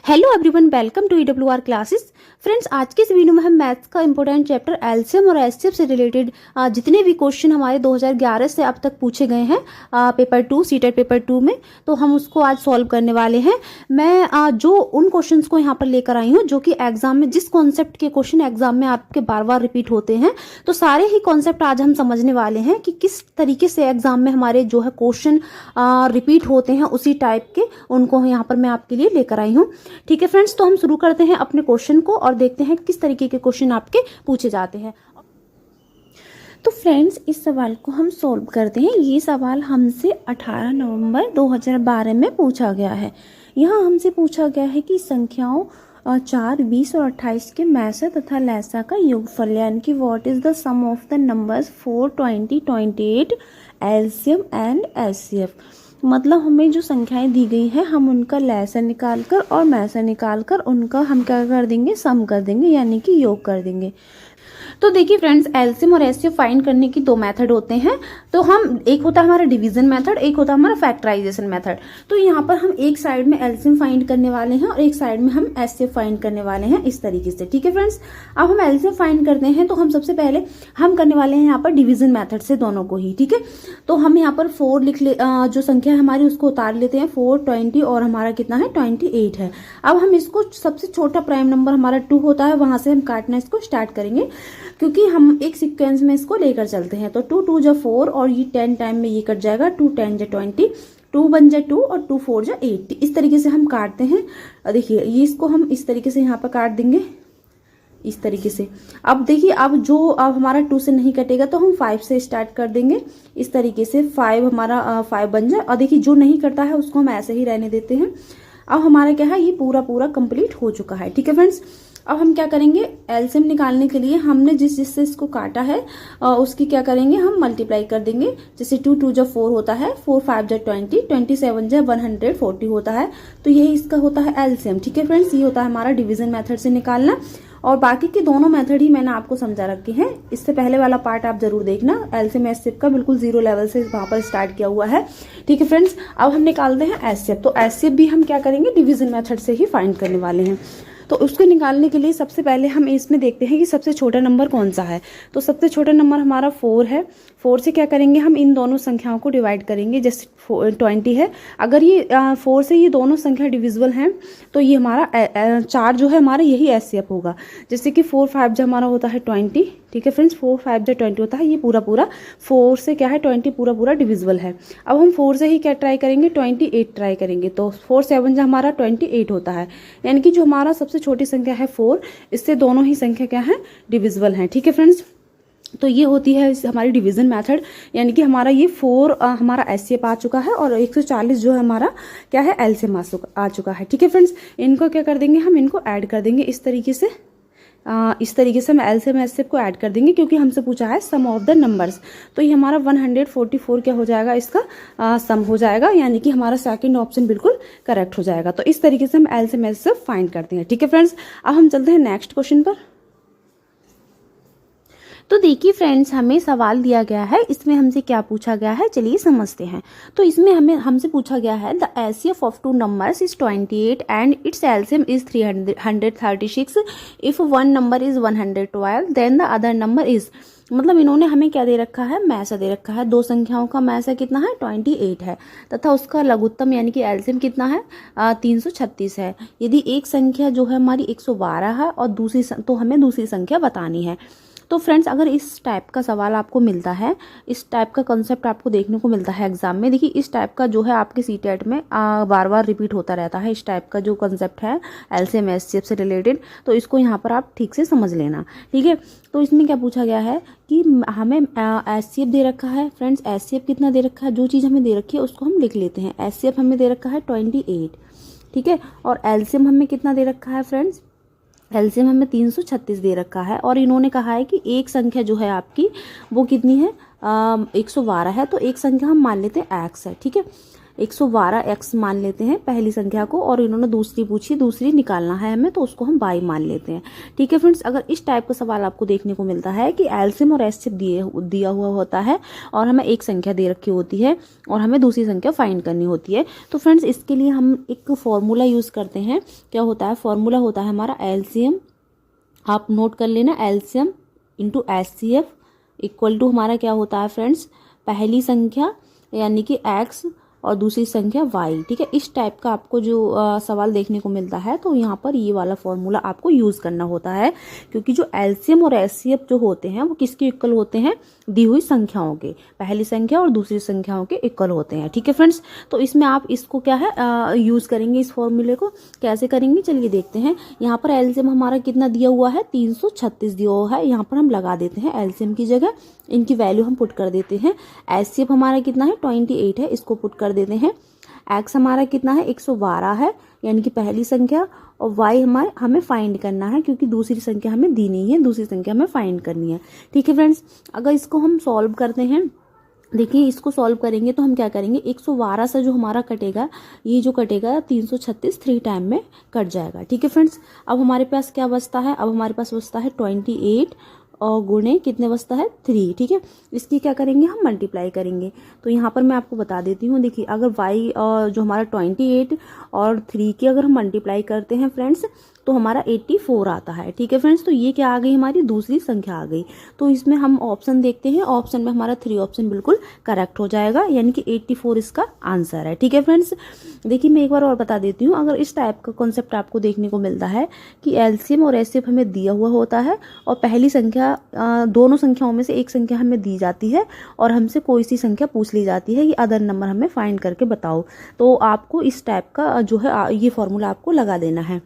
Hello everyone, welcome to EWR classes. Friends, आज के इस वीडियो में हम मैथ्स का इंपॉर्टेंट चैप्टर एलसीएम और एचसीएफ से रिलेटेड जितने भी क्वेश्चन हमारे 2011 से अब तक पूछे गए हैं पेपर 2 सीटेट पेपर 2 में, तो हम उसको आज सॉल्व करने वाले हैं। मैं जो उन क्वेश्चंस को यहाँ पर लेकर आई हूँ जो कि एग्जाम में जिस कॉन्सेप्ट के क्वेश्चन एग्जाम में आपके बार बार रिपीट होते हैं, तो सारे ही कॉन्सेप्ट आज हम समझने वाले हैं कि किस तरीके से एग्जाम में हमारे जो है क्वेश्चन रिपीट होते हैं उसी टाइप के, उनको यहाँ पर मैं आपके लिए लेकर आई हूँ। ठीक है फ्रेंड्स, तो हम शुरू करते हैं अपने क्वेश्चन को और देखते हैं किस तरीके के क्वेश्चन आपके पूछे जाते हैं। तो फ्रेंड्स, इस सवाल को हम सॉल्व करते हैं। ये सवाल हमसे 18 नवंबर 2012 में पूछा गया है। यहाँ हमसे पूछा गया है कि संख्याओं 4, 20 और 28 के मैसा तथा लैसा का योगफल, यानी कि what is the sum of the numbers 4, 20, 28 LCM and HCF. मतलब हमें जो संख्याएं दी गई हैं हम उनका लैसा निकालकर और मैसा निकालकर उनका हम क्या कर देंगे, सम कर देंगे, यानी कि योग कर देंगे। तो देखिए फ्रेंड्स, एलसीएम और एचसीएफ फाइंड करने की दो मेथड होते हैं। तो हम एक होता है हमारा डिवीजन मेथड, एक होता है हमारा फैक्टराइजेशन मेथड। तो यहाँ पर हम एक साइड में एलसीएम फाइंड करने वाले हैं और एक साइड में हम एचसीएफ फाइंड करने वाले हैं, इस तरीके से। ठीक है फ्रेंड्स, अब हम एलसीएम फाइंड करते हैं तो हम सबसे पहले हम करने वाले हैं यहाँ पर डिवीजन मेथड से दोनों को ही। ठीक है, तो हम यहाँ पर 4 लिख ले, जो संख्या है हमारी उसको उतार लेते हैं। 4, 20 और हमारा कितना है, 28 है। अब हम इसको सबसे छोटा प्राइम नंबर हमारा 2 होता है, वहां से हम काटना इसको स्टार्ट करेंगे, क्योंकि हम एक सीक्वेंस में इसको लेकर चलते हैं। तो 2 2 जा 4 और ये 10 टाइम में ये कट जाएगा। 2 10 जा 20, 2 1 जा 2 और 2 4 जा 8। इस तरीके से हम काटते हैं। देखिए ये इसको हम इस तरीके से यहाँ पर काट देंगे, इस तरीके से। अब देखिए, अब हमारा 2 से नहीं कटेगा तो हम 5 से स्टार्ट कर देंगे, इस तरीके से। 5 हमारा 5 बन जाए। और देखिए जो नहीं करता है उसको हम ऐसे ही रहने देते हैं। अब हमारा क्या है, ये पूरा कंप्लीट हो चुका है। ठीक है फ्रेंड्स, अब हम क्या करेंगे, एलसीएम निकालने के लिए हमने जिससे इसको काटा है उसकी क्या करेंगे, हम मल्टीप्लाई कर देंगे। जैसे 2 2 जा 4 होता है, 4 5 जा 20, 27 जा 140 होता है। तो यही इसका होता है एलसीएम। ठीक है फ्रेंड्स, ये होता है हमारा डिवीजन मेथड से निकालना। और बाकी के दोनों मेथड ही मैंने आपको समझा रखे हैं। इससे पहले वाला पार्ट आप जरूर देखना, एलसीएम एचसीएफ का बिल्कुल 0 लेवल से वहां पर स्टार्ट किया हुआ है। ठीक है फ्रेंड्स, अब हम निकालते हैं एचसीएफ। तो एचसीएफ भी हम क्या करेंगे, डिवीजन मेथड से ही फाइंड करने वाले हैं। तो उसको निकालने के लिए सबसे पहले हम इसमें देखते हैं कि सबसे छोटा नंबर कौन सा है। तो सबसे छोटा नंबर हमारा 4 है। 4 से क्या करेंगे, हम इन दोनों संख्याओं को डिवाइड करेंगे। जैसे 20 है, अगर ये 4 से ये दोनों संख्या डिविजिबल हैं तो ये हमारा 4 जो है हमारा यही एचसीएफ होगा। जैसे कि 4 5 जो हमारा होता है 20। ठीक है फ्रेंड्स, 4 5 जो 20 होता है, ये पूरा 4 से क्या है 20 पूरा डिविजिबल है। अब हम 4 से ही क्या ट्राई करेंगे, 28 ट्राई करेंगे। तो 4 7 जो हमारा 28 होता है, यानी कि जो हमारा सबसे छोटी संख्या है 4, इससे दोनों ही संख्या क्या है, डिविजिबल हैं। ठीक है फ्रेंड्स, तो ये होती है हमारी डिवीजन मेथड, यानी कि हमारा ये 4 हमारा एचसीएफ आ चुका है और 140 जो है हमारा क्या है, एलसीएम आ चुका है। ठीक है फ्रेंड्स, इनको क्या कर देंगे, हम इनको ऐड कर देंगे इस तरीके से। हम एलसीएम एचसीएफ को ऐड कर देंगे, क्योंकि हमसे पूछा है सम ऑफ द नंबर्स। तो ये हमारा 144 क्या हो जाएगा, इसका सम हो जाएगा, यानी कि हमारा सेकंड ऑप्शन बिल्कुल करेक्ट हो जाएगा। तो इस तरीके से हम एलसीएम एचसीएफ फाइंड करते हैं। ठीक है फ्रेंड्स, अब हम चलते हैं नेक्स्ट क्वेश्चन पर। तो देखिए फ्रेंड्स, हमें सवाल दिया गया है, इसमें हमसे क्या पूछा गया है, चलिए समझते हैं। तो इसमें हमसे पूछा गया है the HCF of 2 numbers is 28 and it's LCM is 336 if one number is 112 then the other number is. मतलब इन्होंने हमें क्या दे रखा है, मैसा दे रखा है। दो संख्याओं का मैसा कितना है, 28 है, तथा उसका लघुत्तम यानी कि एलसीएम कितना है, 336 है। यदि एक संख्या जो है हमारी 112 है और तो हमें दूसरी संख्या बतानी है। तो फ्रेंड्स, अगर इस टाइप का सवाल आपको मिलता है, इस टाइप का कंसेप्ट आपको देखने को मिलता है एग्जाम में, देखिए इस टाइप का जो है आपके सीटेट में बार बार रिपीट होता रहता है। इस टाइप का जो कंसेप्ट है एलसीएम एचसीएफ से रिलेटेड, तो इसको यहाँ पर आप ठीक से समझ लेना। ठीक है, तो इसमें क्या पूछा गया है कि हमें एचसीएफ दे रखा है। फ्रेंड्स, एचसीएफ कितना दे रखा है, जो चीज़ हमें दे रखी है उसको हम लिख लेते हैं। एचसीएफ हमें दे रखा है 28। ठीक है, और एलसीएम हमें कितना दे रखा है फ्रेंड्स, एलसीएम हमें 336 दे रखा है। और इन्होंने कहा है कि एक संख्या जो है आपकी वो कितनी है, 112 है। तो एक संख्या हम मान लेते हैं एक्स है। ठीक है, 112x मान लेते हैं पहली संख्या को, और इन्होंने दूसरी पूछी, दूसरी निकालना है हमें, तो उसको हम y मान लेते हैं। ठीक है फ्रेंड्स, अगर इस टाइप का सवाल आपको देखने को मिलता है कि एलसीएम और एचसीएफ दिया हुआ होता है और हमें एक संख्या दे रखी होती है और हमें दूसरी संख्या फाइंड करनी होती है, तो फ्रेंड्स इसके लिए हम एक फॉर्मूला यूज करते हैं। क्या होता है? फॉर्मूला होता है हमारा एलसीएम, आप नोट कर लेना, LCM into HCF equal to हमारा क्या होता है फ्रेंड्स, पहली संख्या यानी कि x और दूसरी संख्या y। ठीक है, इस टाइप का आपको जो सवाल देखने को मिलता है तो यहाँ पर ये वाला फॉर्मूला आपको यूज करना होता है, क्योंकि जो एलसीएम और एचसीएफ जो होते हैं वो किसके इक्वल होते हैं? दी हुई संख्याओं के, पहली संख्या और दूसरी संख्याओं के इक्वल होते हैं। ठीक है फ्रेंड्स, तो इसमें आप इसको क्या है यूज करेंगे, इस फॉर्मूले को कैसे करेंगे चलिए देखते हैं। यहाँ पर एलसीएम हमारा कितना दिया हुआ है? 336 दिया हुआ है, यहाँ पर हम लगा देते हैं एलसीएम की जगह इनकी वैल्यू हम पुट कर देते हैं। एचसीएफ हमारा कितना है? 28 है, इसको पुट कर देते हैं। एक्स हमारा कितना है? 112 है, यानी कि पहली संख्या, और वाई हमें फाइंड करना है क्योंकि दूसरी संख्या हमें दी नहीं है, दूसरी संख्या हमें फाइंड करनी है। ठीक है फ्रेंड्स, अगर इसको हम सॉल्व करते हैं, देखिए इसको सॉल्व करेंगे तो हम क्या करेंगे, 112 से जो हमारा कटेगा, ये जो कटेगा 336 3 टाइम में कट जाएगा। ठीक है फ्रेंड्स, अब हमारे पास क्या बचता है? अब हमारे पास बचता है 28 और गुणे कितने बचता है? 3। ठीक है, इसकी क्या करेंगे हम? मल्टीप्लाई करेंगे। तो यहाँ पर मैं आपको बता देती हूँ, देखिए अगर y जो हमारा 28 और 3 की अगर हम मल्टीप्लाई करते हैं फ्रेंड्स तो हमारा 84 आता है। ठीक है फ्रेंड्स, तो ये क्या आ गई? हमारी दूसरी संख्या आ गई। तो इसमें हम ऑप्शन देखते हैं, ऑप्शन में हमारा 3 ऑप्शन बिल्कुल करेक्ट हो जाएगा, यानी कि 84 इसका आंसर है। ठीक है फ्रेंड्स, देखिए मैं एक बार और बता देती हूँ, अगर इस टाइप का कॉन्सेप्ट आपको देखने को मिलता है कि एलसीएम और एचसीएफ हमें दिया हुआ होता है और पहली संख्या दोनों संख्याओं में से एक संख्या हमें दी जाती है और हमसे कोई सी संख्या पूछ ली जाती है, ये अदर नंबर हमें फाइंड करके बताओ, तो आपको इस टाइप का जो है ये फॉर्मूला आपको लगा देना है।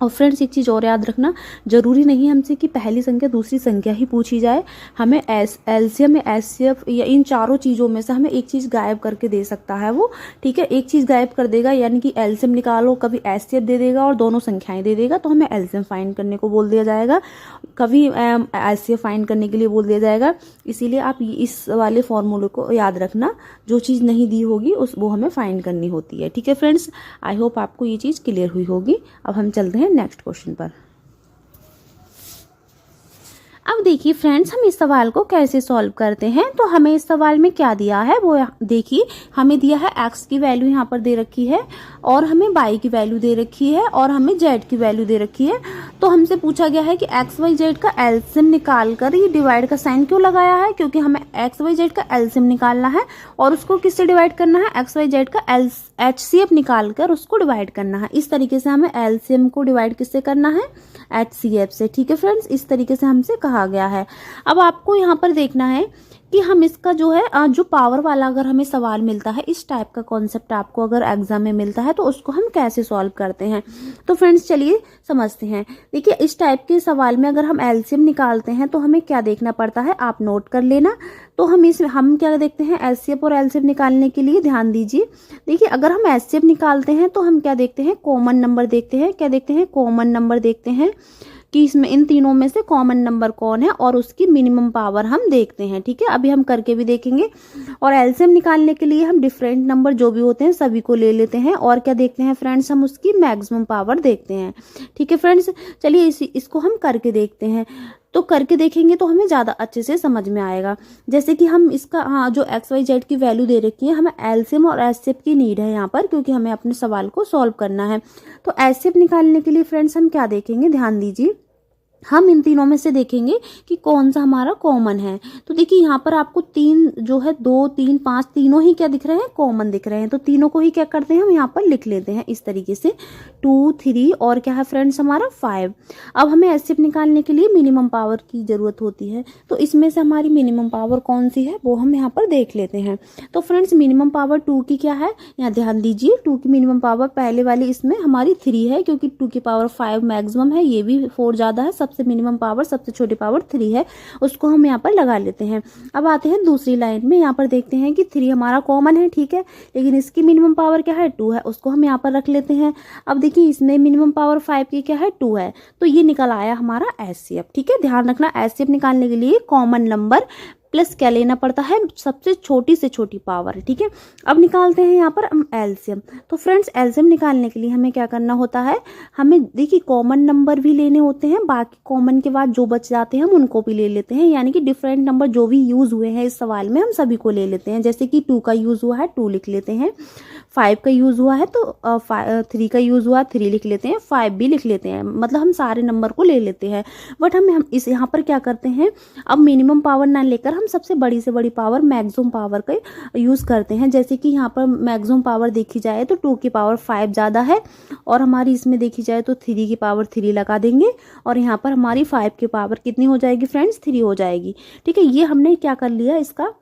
और फ्रेंड्स एक चीज़ और याद रखना, जरूरी नहीं हमसे कि पहली संख्या दूसरी संख्या ही पूछी जाए, हमें एलसीएम या एचसीएफ या इन चारों चीज़ों में से हमें एक चीज़ गायब करके दे सकता है वो। ठीक है, एक चीज़ गायब कर देगा, यानी कि एलसीएम निकालो, कभी एचसीएफ दे देगा और दोनों संख्याएं दे देगा, तो हमें एलसीएम फाइंड करने को बोल दिया जाएगा, कभी एचसीएफ फाइंड करने के लिए बोल दिया जाएगा। इसीलिए आप इस वाले फॉर्मूले को याद रखना, जो चीज़ नहीं दी होगी वो हमें फाइंड करनी होती है। ठीक है फ्रेंड्स, आई होप आपको ये चीज़ क्लियर हुई होगी। अब हम चलते हैं नेक्स्ट क्वेश्चन पर। अब देखिए फ्रेंड्स, हम इस सवाल को कैसे सॉल्व करते हैं। तो हमें इस सवाल में क्या दिया है वो देखिए, हमें दिया है x की वैल्यू यहाँ पर दे रखी है और हमें y की वैल्यू दे रखी है और हमें z की वैल्यू दे रखी है। तो हमसे पूछा गया है कि x y z का एलसीएम निकाल कर, ये डिवाइड का साइन क्यों लगाया है? क्योंकि हमें x y z का एलसीएम निकालना है और उसको किससे डिवाइड करना है? x y z का एचसीएफ निकाल कर उसको डिवाइड करना है। इस तरीके से हमें एलसीएम को डिवाइड किससे करना है? एचसीएफ से। ठीक है फ्रेंड्स, इस तरीके से हमसे कहा गया है। अब आपको यहाँ पर देखना है कि हम इसका जो है जो पावर वाला अगर हमें सवाल मिलता है, इस टाइप का कॉन्सेप्ट आपको अगर एग्जाम में मिलता है तो उसको हम कैसे सॉल्व करते हैं। तो फ्रेंड्स चलिए समझते हैं। देखिए इस टाइप के सवाल में अगर हम एलसीएम निकालते हैं तो हमें क्या देखना पड़ता है, आप नोट कर लेना। तो हम क्या देखते हैं, एचसीएफ और एलसीएम निकालने के लिए ध्यान दीजिए। देखिए अगर हम एचसीएफ निकालते हैं तो हम क्या देखते हैं, कॉमन नंबर देखते हैं। क्या देखते हैं? कॉमन नंबर देखते हैं कि इसमें इन तीनों में से कॉमन नंबर कौन है और उसकी मिनिमम पावर हम देखते हैं। ठीक है, अभी हम करके भी देखेंगे। और एलसीएम निकालने के लिए हम डिफरेंट नंबर जो भी होते हैं सभी को ले लेते हैं और क्या देखते हैं फ्रेंड्स, हम उसकी मैक्सिमम पावर देखते हैं। ठीक है फ्रेंड्स, चलिए इसको हम करके देखते हैं। तो करके देखेंगे तो हमें ज़्यादा अच्छे से समझ में आएगा। जैसे कि हम इसका जो एक्स वाई जेड की वैल्यू दे रखी है, हमें एलसीएम और एचसीएफ की नीड है यहाँ पर, क्योंकि हमें अपने सवाल को सॉल्व करना है। तो एचसीएफ निकालने के लिए फ्रेंड्स हम क्या देखेंगे, ध्यान दीजिए। हम इन तीनों में से देखेंगे कि कौन सा हमारा कॉमन है। तो देखिए यहाँ पर आपको तीन जो है 2 3 5 तीनों ही क्या दिख रहे हैं, कॉमन दिख रहे हैं। तो तीनों को ही क्या करते हैं, हम यहाँ पर लिख लेते हैं इस तरीके से 2 3 और क्या है फ्रेंड्स हमारा 5। अब हमें एचसीएफ निकालने के लिए मिनिमम पावर की जरूरत होती है। तो इसमें से हमारी मिनिमम पावर कौन सी है वो हम यहाँ पर देख लेते हैं। तो फ्रेंड्स मिनिमम पावर 2 की क्या है, यहाँ ध्यान दीजिए। 2 की मिनिमम पावर पहले वाली इसमें हमारी 3 है, क्योंकि 2 की पावर 5 मैक्सिमम है, ये भी 4 ज्यादा है। सबसे मिनिमम पावर सबसे छोटी पावर 3 है, उसको हम यहाँ पर लगा लेते हैं। अब आते हैं दूसरी लाइन में, यहाँ पर देखते हैं कि 3 हमारा कॉमन है, ठीक है, लेकिन इसकी मिनिमम पावर क्या है 2 है, उसको हम यहाँ पर रख लेते हैं। अब देखिए इसमें मिनिमम पावर 5 की क्या है 2 है, तो ये निकल आया हमारा एचसीएफ। ठीक है, ध्यान रखना एचसीएफ निकालने के लिए कॉमन नंबर प्लस क्या लेना पड़ता है, सबसे छोटी से छोटी पावर। ठीक है, अब निकालते हैं यहाँ पर हम एलसीएम। तो फ्रेंड्स एलसीएम निकालने के लिए हमें क्या करना होता है, हमें देखिए कॉमन नंबर भी लेने होते हैं, बाकी कॉमन के बाद जो बच जाते हैं हम उनको भी ले लेते हैं, यानी कि डिफरेंट नंबर जो भी यूज हुए हैं इस सवाल में हम सभी को ले लेते हैं। जैसे कि 2 का यूज हुआ है 2 लिख लेते हैं, 5 का यूज हुआ है तो 3 का यूज हुआ 3 लिख लेते हैं, 5 भी लिख लेते हैं, मतलब हम सारे नंबर को ले लेते हैं। बट हम इस यहाँ पर क्या करते हैं, अब मिनिमम पावर ना लेकर हम सबसे बड़ी से बड़ी पावर मैक्सिमम पावर का यूज करते हैं। जैसे कि यहाँ पर मैक्सिमम पावर देखी जाए तो 2 की पावर 5 ज़्यादा है, और हमारी इसमें देखी जाए तो 3 की पावर 3 लगा देंगे, और यहाँ पर हमारी 5 की पावर कितनी हो जाएगी फ्रेंड्स, 3 हो जाएगी। ठीक है, ये हमने क्या कर लिया, इसका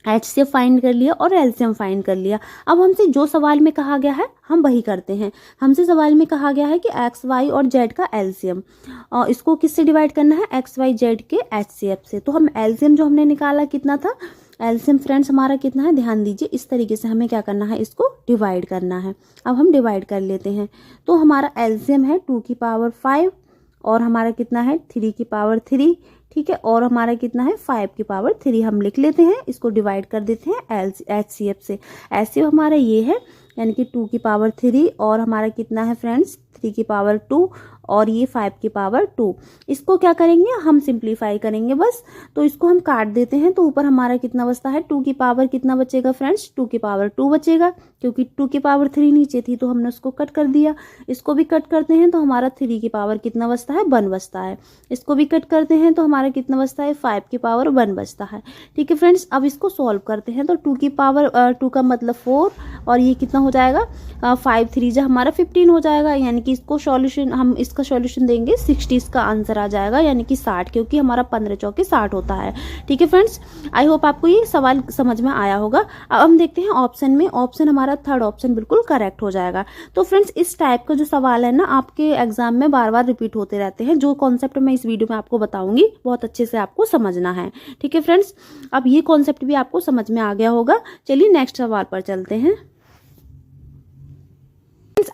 एचसीएफ फाइंड कर लिया और एलसीएम फाइंड कर लिया। अब हमसे जो सवाल में कहा गया है हम वही करते हैं। हमसे सवाल में कहा गया है कि एक्स वाई और जेड का एलसीएम, और इसको किससे डिवाइड करना है, एक्स वाई जेड के एचसीएफ से। तो हम एलसीएम जो हमने निकाला कितना था, एलसीएम फ्रेंड्स हमारा कितना है, ध्यान दीजिए, इस तरीके से हमें क्या करना है, इसको डिवाइड करना है। अब हम डिवाइड कर लेते हैं। तो हमारा एलसीएम है 2 की पावर 5, और हमारा कितना है 3 की पावर 3। ठीक है, और हमारा कितना है 5 की पावर 3 हम लिख लेते हैं, इसको डिवाइड कर देते हैं एचसीएफ से। एचसीएफ हमारा ये है, यानी कि 2 की पावर 3, और हमारा कितना है फ्रेंड्स 3 की पावर 2, और ये 5 की पावर 2। इसको क्या करेंगे, हम सिंप्लीफाई करेंगे बस। तो इसको हम काट देते हैं, तो ऊपर हमारा कितना बचता है, 2 की पावर कितना बचेगा फ्रेंड्स, 2 की पावर 2 बचेगा, क्योंकि 2 की पावर 3 नीचे थी तो हमने उसको कट कर दिया। इसको भी कट करते हैं तो हमारा 3 की पावर कितना बचता है, 1 बचता है। इसको भी कट करते हैं तो हमारा कितना बचता है, 5 की पावर 1 बचता है। ठीक है फ्रेंड्स, अब इसको सॉल्व करते हैं। तो 2 की पावर 2 का मतलब 4, और ये कितना हो जाएगा 5 3 जो हमारा 15 हो जाएगा, यानी कि इसको सॉल्यूशन, हम इसका सॉल्यूशन देंगे 60, इसका आंसर आ जाएगा, यानी कि 60, क्योंकि हमारा 15 चौके 60 होता है। ठीक है फ्रेंड्स, आई होप आपको ये सवाल समझ में आया होगा। अब हम देखते हैं ऑप्शन में, ऑप्शन हमारा थर्ड ऑप्शन बिल्कुल करेक्ट हो जाएगा। तो फ्रेंड्स इस टाइप का जो सवाल है ना, आपके एग्जाम में बार बार रिपीट होते रहते हैं। जो कॉन्सेप्ट मैं इस वीडियो में आपको बताऊंगी बहुत अच्छे से आपको समझना है। ठीक है फ्रेंड्स, अब ये कॉन्सेप्ट भी आपको समझ में आ गया होगा। चलिए नेक्स्ट सवाल पर चलते हैं।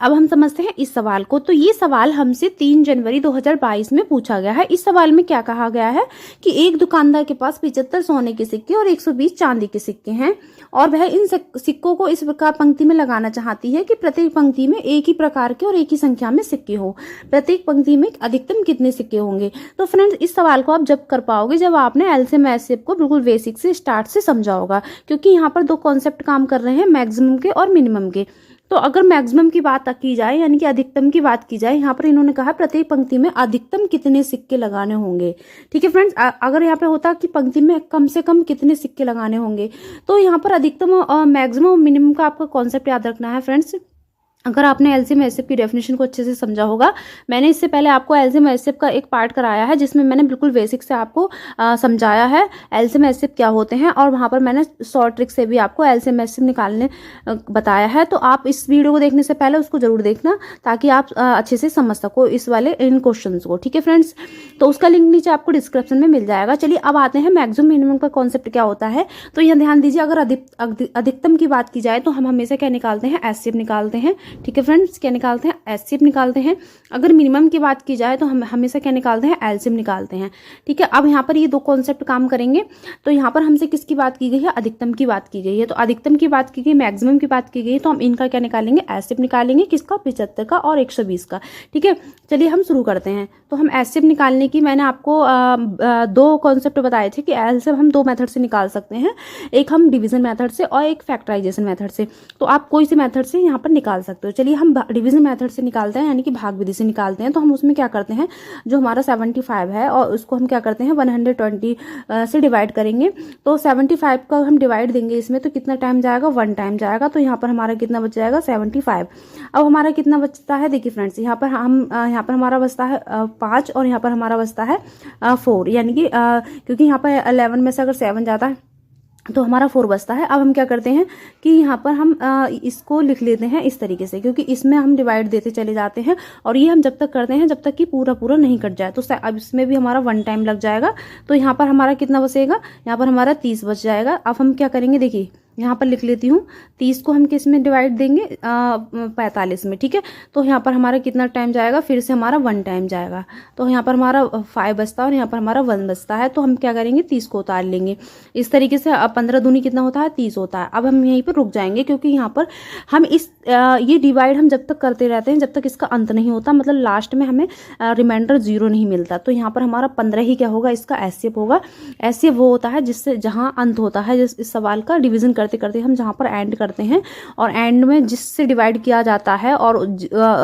अब हम समझते हैं इस सवाल को। तो ये सवाल हमसे 3 जनवरी 2022 में पूछा गया है। इस सवाल में क्या कहा गया है कि एक दुकानदार के पास 75 सोने के सिक्के और 120 चांदी के सिक्के हैं, और वह इन सिक्कों को इस प्रकार पंक्ति में लगाना चाहती है कि प्रत्येक पंक्ति में एक ही प्रकार के और एक ही संख्या में सिक्के हो। प्रत्येक पंक्ति में अधिकतम कितने सिक्के होंगे। तो फ्रेंड्स इस सवाल को आप जब कर पाओगे जब आपने एलसीएम एचसीएफ को बिल्कुल बेसिक से स्टार्ट से समझा होगा, क्योंकि यहाँ पर 2 कॉन्सेप्ट काम कर रहे हैं, मैक्सिमम के और मिनिमम के। तो अगर मैक्सिमम की बात की जाए, यानी कि अधिकतम की बात की जाए, यहाँ पर इन्होंने कहा प्रत्येक पंक्ति में अधिकतम कितने सिक्के लगाने होंगे। ठीक है फ्रेंड्स, अगर यहाँ पे होता कि पंक्ति में कम से कम कितने सिक्के लगाने होंगे, तो यहाँ पर अधिकतम मैक्सिमम और मिनिमम का आपका कॉन्सेप्ट याद रखना है फ्रेंड्स। अगर आपने एलसीएम एचसीएफ की डेफिनेशन को अच्छे से समझा होगा, मैंने इससे पहले आपको एलसीएम एचसीएफ का एक पार्ट कराया है जिसमें मैंने बिल्कुल बेसिक से आपको समझाया है एलसीएम एचसीएफ क्या होते हैं, और वहां पर मैंने शॉर्ट ट्रिक से भी आपको एलसीएम एचसीएफ निकालने बताया है। तो आप इस वीडियो को देखने से पहले उसको जरूर देखना, ताकि आप अच्छे से समझ सको इस वाले इन क्वेश्चन को। ठीक है फ्रेंड्स, तो उसका लिंक नीचे आपको डिस्क्रिप्शन में मिल जाएगा। चलिए अब आते हैं मैक्सिमम मिनिमम का कॉन्सेप्ट क्या होता है। तो यहाँ ध्यान दीजिए, अगर अधिकतम की बात की जाए तो हम हमेशा क्या निकालते हैं, एचसीएफ निकालते हैं। ठीक है फ्रेंड्स, क्या निकालते हैं, एचसीएफ निकालते हैं। अगर मिनिमम की बात की जाए तो हम हमेशा क्या निकालते हैं, एलसीएम निकालते हैं। ठीक है, अब यहाँ पर ये 2 कॉन्सेप्ट काम करेंगे। तो यहाँ पर हमसे किसकी बात की गई है, अधिकतम की बात की गई है। तो अधिकतम की बात की गई, मैक्सिमम की बात की गई, तो हम इनका क्या निकालेंगे, एचसीएफ निकालेंगे, किसका, 75 का और 120 का। ठीक है, चलिए हम शुरू करते हैं। तो हम एचसीएफ निकालने की मैंने आपको 2 कॉन्सेप्ट बताए थे कि एलसीएफ हम 2 मेथड से निकाल सकते हैं, एक हम डिवीजन मेथड से और एक फैक्टराइजेशन मेथड से। तो आप कोई सी मेथड से यहाँ पर निकाल सकते हो। चलिए हम डिवीजन मेथड से निकालते हैं, यानी कि भाग विधि से निकालते हैं। तो हम उसमें क्या करते हैं, जो हमारा 75 है और उसको हम क्या करते हैं 120 से डिवाइड करेंगे। तो 75 का हम डिवाइड देंगे इसमें, तो कितना टाइम जाएगा, 1 टाइम जाएगा। तो यहाँ पर हमारा कितना बच जाएगा, 75। अब हमारा कितना बचता है, देखिए फ्रेंड्स, यहाँ पर हमारा बचता है 5, और यहाँ पर हमारा बचता है 4, यानी कि क्योंकि यहाँ पर 11 में से अगर 7 जाता है तो हमारा 4 बचता है। अब हम क्या करते हैं कि यहाँ पर हम इसको लिख लेते हैं इस तरीके से, क्योंकि इसमें हम डिवाइड देते चले जाते हैं, और ये हम जब तक करते हैं जब तक कि पूरा नहीं कट जाए। तो अब इसमें भी हमारा 1 टाइम लग जाएगा। तो यहाँ पर हमारा कितना बचेगा, यहाँ पर हमारा 30 बच जाएगा। अब हम क्या करेंगे, देखिए यहाँ पर लिख लेती हूँ। 30 को हम किस में डिवाइड देंगे, 45 में, ठीक है। तो यहाँ पर हमारा कितना टाइम जाएगा, फिर से हमारा 1 टाइम जाएगा। तो यहाँ पर हमारा 5 बचता है और यहाँ पर हमारा 1 बचता है। तो हम क्या करेंगे, 30 को उतार लेंगे इस तरीके से। अब 15 दूनी कितना होता है, 30 होता है। अब हम यहीं पर रुक जाएंगे, क्योंकि यहाँ पर हम ये डिवाइड हम जब तक करते रहते हैं जब तक इसका अंत नहीं होता, मतलब लास्ट में हमें रिमाइंडर 0 नहीं मिलता। तो यहाँ पर हमारा 15 ही क्या होगा, इसका एचसीएफ होगा। एचसीएफ वो होता है जिससे जहाँ अंत होता है, इस सवाल का डिवीजन करते करते हम जहाँ पर एंड करते हैं और एंड में जिससे डिवाइड किया जाता है और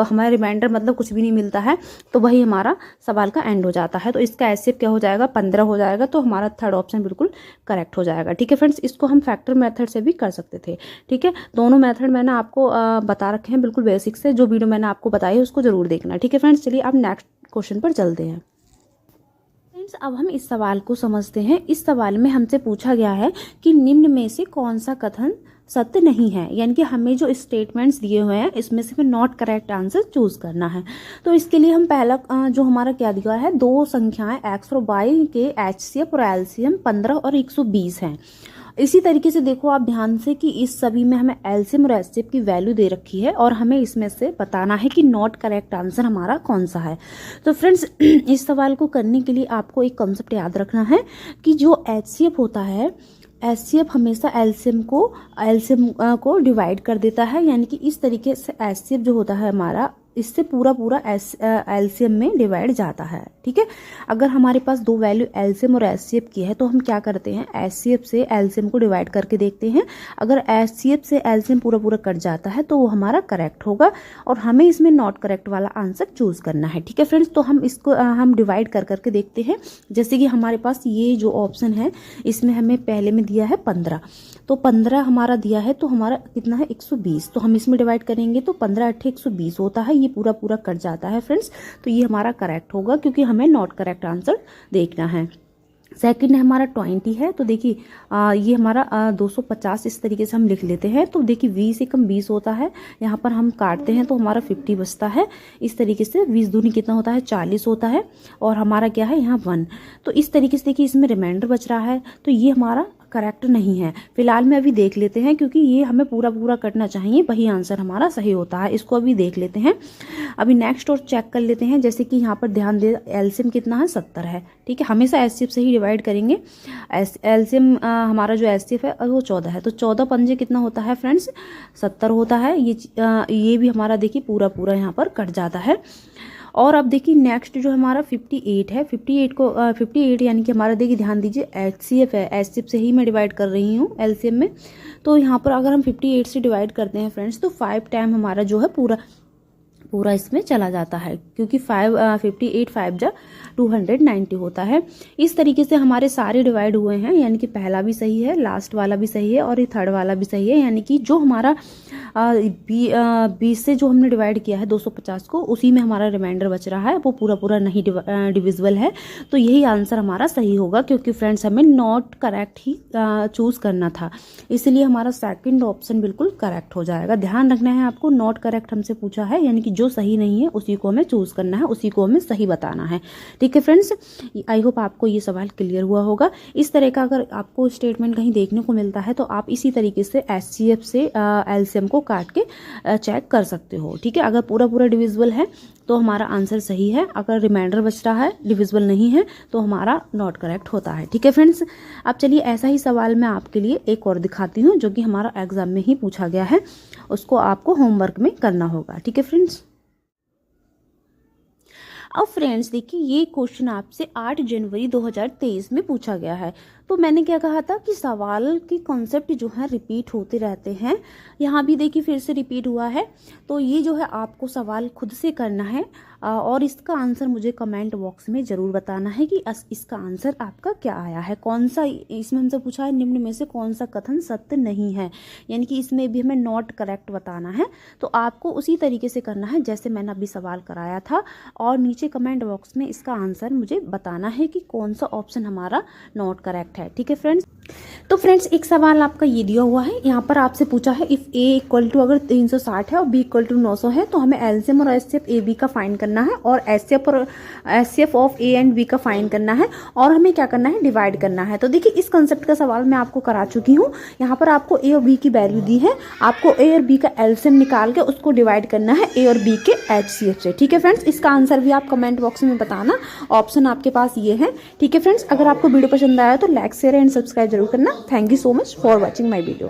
हमारा रिमाइंडर मतलब कुछ भी नहीं मिलता है, तो वही हमारा सवाल का एंड हो जाता है। तो इसका एचसीएफ क्या हो जाएगा, 15 हो जाएगा। तो हमारा थर्ड ऑप्शन बिल्कुल करेक्ट हो जाएगा, ठीक है फ्रेंड्स। इसको हम फैक्टर मेथड से भी कर सकते थे, ठीक है। दोनों मेथड मैंने आपको बता रखे हैं बिल्कुल बेसिक से। जो वीडियो मैंने आपको बताई है उसको जरूर देखना, ठीक है फ्रेंड्स। चलिए अब नेक्स्ट क्वेश्चन पर चलते हैं। फ्रेंड्स अब हम इस सवाल को समझते हैं। इस सवाल में हमसे पूछा गया है कि निम्न में से कौन सा कथन सत्य नहीं है, यानी कि हमें जो स्टेटमेंट्स दिए हुए हैं इसमें से हमें नॉट करेक्ट आंसर चूज करना है। तो इसके लिए हम पहला जो हमारा क्या दिया है, दो संख्याएं x और y के एचसीएफ और एलसीएम 15 और 120 हैं। इसी तरीके से देखो आप ध्यान से कि इस सभी में हमें एलसीएम और एचसीएफ की वैल्यू दे रखी है और हमें इसमें से बताना है कि नॉट करेक्ट आंसर हमारा कौन सा है। तो फ्रेंड्स इस सवाल को करने के लिए आपको एक कॉन्सेप्ट याद रखना है कि जो एचसीएफ होता है, एचसीएफ हमेशा एलसीएम को डिवाइड कर देता है, यानी कि इस तरीके से एचसीएफ जो होता है हमारा इससे पूरा एलसीएम में डिवाइड जाता है, ठीक है। अगर हमारे पास दो वैल्यू एलसीएम और एचसीएफ की है तो हम क्या करते हैं, एचसीएफ से एलसीएम को डिवाइड करके देखते हैं। अगर एचसीएफ से एलसीएम पूरा कट जाता है तो वो हमारा करेक्ट होगा और हमें इसमें नॉट करेक्ट वाला आंसर चूज करना है, ठीक है फ्रेंड्स। तो हम इसको हम डिवाइड करके देखते हैं। जैसे कि हमारे पास ये जो ऑप्शन है इसमें हमें पहले में दिया है 15, तो 15 हमारा दिया है तो हमारा कितना है 120। तो हम इसमें डिवाइड करेंगे तो 15 8 120 होता है, ये पूरा कट जाता है फ्रेंड्स। तो ये हमारा करेक्ट होगा क्योंकि हमें नॉट करेक्ट आंसर देखना है। सेकंड हमारा 20 है, तो देखिए ये हमारा 250 इस तरीके से हम लिख लेते हैं। तो देखिए 20 से कम 20 होता है, यहाँ पर हम काटते हैं तो हमारा 50 बचता है। इस तरीके से 20 दूनी कितना होता है 40 होता है और हमारा क्या है यहाँ 1। तो इस तरीके से देखिए इसमें रिमाइंडर बच रहा है, तो ये हमारा करेक्ट नहीं है। फिलहाल में अभी देख लेते हैं क्योंकि ये हमें पूरा करना चाहिए, वही आंसर हमारा सही होता है। इसको अभी देख लेते हैं। अभी नेक्स्ट और चेक कर लेते हैं। जैसे कि यहाँ पर ध्यान दे एलसीएम कितना है 70 है, ठीक है। हमेशा एचसीएफ से ही डिवाइड करेंगे। एलसीएम हमारा जो एचसीएफ है वो 14 है, तो 14 पंजे कितना होता है फ्रेंड्स 70 होता है। ये भी हमारा देखिए पूरा यहाँ पर कट जाता है। और अब देखिए नेक्स्ट जो हमारा 58 है, 58 यानी कि हमारा देखिए ध्यान दीजिए एचसीएफ है, एचसीएफ से ही मैं डिवाइड कर रही हूँ एलसीएम में। तो यहाँ पर अगर हम 58 से डिवाइड करते हैं फ्रेंड्स तो 5 टाइम हमारा जो है पूरा इसमें चला जाता है, क्योंकि 58 5 जा 290 होता है। इस तरीके से हमारे सारे डिवाइड हुए हैं, यानी कि पहला भी सही है, लास्ट वाला भी सही है और ये थर्ड वाला भी सही है। यानी कि जो हमारा 20 से जो हमने डिवाइड किया है 250 को, उसी में हमारा रिमाइंडर बच रहा है, वो पूरा नहीं डिविजिबल है। तो यही आंसर हमारा सही होगा, क्योंकि फ्रेंड्स हमें नॉट करेक्ट ही चूज करना था, इसलिए हमारा सेकंड ऑप्शन बिल्कुल करेक्ट हो जाएगा। ध्यान रखना है आपको, नॉट करेक्ट हमसे पूछा है, यानी कि जो सही नहीं है उसी को हमें चूज करना है, उसी को हमें सही बताना है, ठीक है फ्रेंड्स। आई होप आपको ये सवाल क्लियर हुआ होगा। इस तरह का अगर आपको स्टेटमेंट कहीं देखने को मिलता है तो आप इसी तरीके से एचसीएफ से एलसीएम को काट के चेक कर सकते हो, ठीक है। अगर पूरा डिविजिबल है तो हमारा आंसर सही है, अगर रिमाइंडर बच रहा है डिविजिबल नहीं है तो हमारा नॉट करेक्ट होता है, ठीक है फ्रेंड्स। अब चलिए ऐसा ही सवाल मैं आपके लिए एक और दिखाती हूँ जो कि हमारा एग्जाम में ही पूछा गया है, उसको आपको होमवर्क में करना होगा, ठीक है फ्रेंड्स। अब फ्रेंड्स देखिए ये क्वेश्चन आपसे 8 जनवरी 2023 में पूछा गया है। तो मैंने क्या कहा था कि सवाल के कॉन्सेप्ट जो है रिपीट होते रहते हैं, यहाँ भी देखिए फिर से रिपीट हुआ है। तो ये जो है आपको सवाल खुद से करना है और इसका आंसर मुझे कमेंट बॉक्स में ज़रूर बताना है कि इसका आंसर आपका क्या आया है, कौन सा। इसमें हमसे पूछा है निम्न में से कौन सा कथन सत्य नहीं है, यानी कि इसमें भी हमें नॉट करेक्ट बताना है। तो आपको उसी तरीके से करना है जैसे मैंने अभी सवाल कराया था, और नीचे कमेंट बॉक्स में इसका आंसर मुझे बताना है कि कौन सा ऑप्शन हमारा नॉट करेक्ट करेक्ट है। ठीक है फ्रेंड्स, तो फ्रेंड्स एक सवाल आपका ये दिया हुआ है, यहाँ पर आपसे पूछा है इफ़ ए इक्वल टू अगर 360 है और बी इक्वल टू 900 है तो हमें एलसीएम और एचसीएफ ए बी का फाइंड करना है और HCF of A and B का फाइंड करना है और हमें क्या करना है, डिवाइड करना है। तो देखिए इस कंसेप्ट का सवाल मैं आपको करा चुकी हूँ। यहाँ पर आपको ए और बी की वैल्यू दी है, आपको ए और बी का एलसीएम निकाल के उसको डिवाइड करना है ए और बी के एचसीएफ से। ठीक है फ्रेंड्स, इसका आंसर भी आप कमेंट बॉक्स में बताना, ऑप्शन आपके पास ये है। ठीक है फ्रेंड्स, अगर आपको वीडियो पसंद आया तो लाइक शेयर एंड सब्सक्राइब जरूर करना। Thank you so much for watching my video.